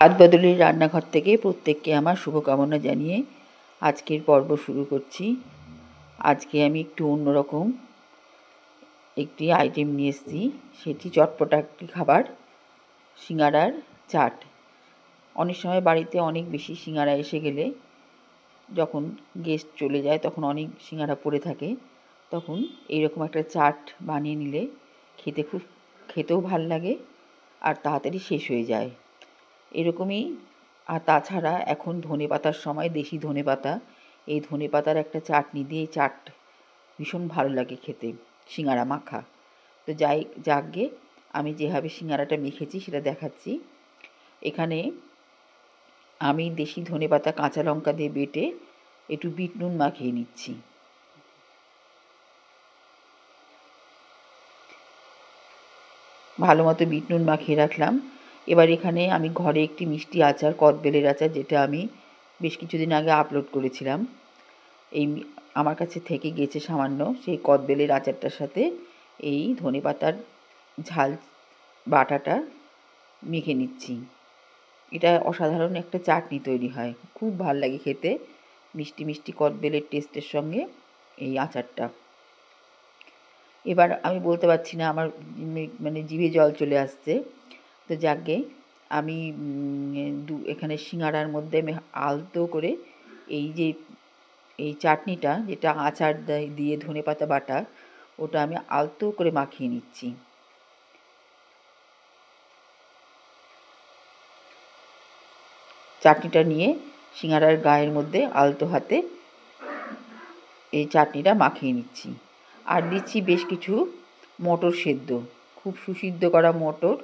হাত বদলের রান্নাঘর থেকে প্রত্যেককে আমার শুভকামনা জানিয়ে আজকের পর্ব শুরু করছি। আজকে আমি একটু অন্যরকম একটি আইটেম নিয়ে এসেছি। সেটি চটপটা একটি খাবার, সিঙ্গারার চাট। অনেক সময় বাড়িতে অনেক বেশি সিঙ্গারা এসে গেলে, যখন গেস্ট চলে যায় তখন অনেক সিঙ্গারা পড়ে থাকে, তখন এইরকম একটা চাট বানিয়ে নিলে খেতেও ভাল লাগে আর তাড়াতাড়ি শেষ হয়ে যায়। এরকমই। আর তাছাড়া এখন ধনেপাতার সময়, দেশি ধনেপাতা, এই ধনেপাতার একটা চাটনি দিয়ে চাট ভীষণ ভালো লাগে খেতে, সিঙ্গারা মাখা। তো যাকগে আমি যেভাবে সিঙ্গারাটা মেখেছি সেটা দেখাচ্ছি। এখানে আমি দেশি ধনেপাতা কাঁচা লঙ্কা দিয়ে বেটে একটু বিট নুন মাখিয়ে নিচ্ছি। ভালো মতো বিট নুন মাখিয়ে রাখলাম। এবার এখানে আমি ঘরে একটি মিষ্টি আচার, কদবেলের আচার, যেটা আমি বেশ কিছুদিন আগে আপলোড করেছিলাম, এই আমার কাছে থেকে গেছে সামান্য, সেই কদবেলের আচারটার সাথে এই ধনেপাতার ঝাল বাটাটা মেখে নিচ্ছি। এটা অসাধারণ একটা চাটনি তৈরি হয়, খুব ভাল লাগে খেতে, মিষ্টি মিষ্টি কদবেলের টেস্টের সঙ্গে এই আচারটা। এবার আমি বলতে পারছি না, আমার মানে জিভে জল চলে আসছে। তো যাকগে আমি এখানে সিঙ্গারার মধ্যে আমি আলতো করে এই চাটনিটা, যেটা আচার দিয়ে ধনেপাতা বাটা, ওটা আমি আলতো করে মাখিয়ে নিচ্ছি। চাটনিটা নিয়ে সিঙ্গারার গায়ের মধ্যে আলতো হাতে এই চাটনিটা মাখিয়ে নিচ্ছি। আর দিচ্ছি বেশ কিছু মটর সেদ্ধ, খুব সুসিদ্ধ করা মটর।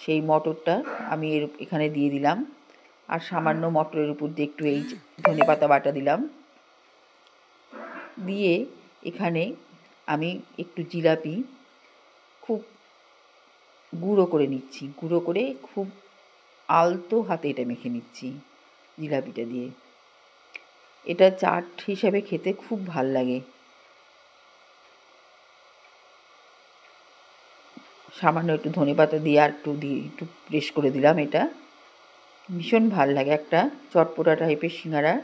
সেই মটরটা আমি এখানে দিয়ে দিলাম, আর সামান্য মটরের উপর দিয়ে একটু এই ধনেপাতা বাটা দিলাম। দিয়ে এখানে আমি একটু জিলাপি খুব গুঁড়ো করে নিচ্ছি, গুঁড়ো করে খুব আলতো হাতে এটা মেখে নিচ্ছি জিলাপিটা দিয়ে। এটা চাট হিসাবে খেতে খুব ভাল লাগে। সামান্য একটু ধনেপাতা দিয়ে আর একটু প্রেস করে দিলাম। এটা ভীষণ ভাল লাগে, একটা চটপটা টাইপের সিঙ্গারা।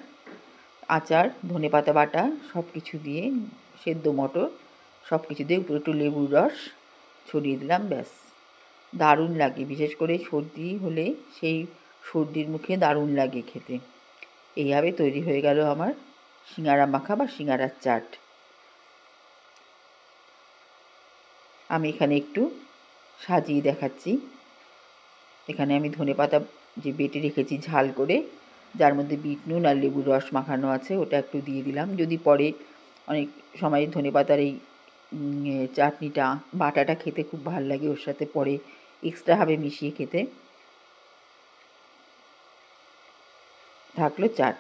আচার, ধনেপাতা বাটা সব কিছু দিয়ে, সেদ্ধ মটর সব কিছু দিয়ে উপরে একটু লেবুর রস ছড়িয়ে দিলাম, ব্যাস। দারুণ লাগে, বিশেষ করে সর্দি হলে সেই সর্দির মুখে দারুণ লাগে খেতে। এইভাবে তৈরি হয়ে গেল আমার সিঙ্গারা মাখা বা সিঙ্গারার চাট। আমি এখানে একটু সাজিয়ে দেখাচ্ছি। এখানে আমি ধনেপাতা যে বেটে রেখেছি ঝাল করে, যার মধ্যে বিট নুন আর লেবুর রস মাখানো আছে, ওটা একটু দিয়ে দিলাম। যদি পরে অনেক সময় ধনেপাতার এই চাটনিটা বাটাটা খেতে খুব ভালো লাগে, ওর সাথে পরে এক্সট্রাভাবে মিশিয়ে খেতে। থাকলো চাট।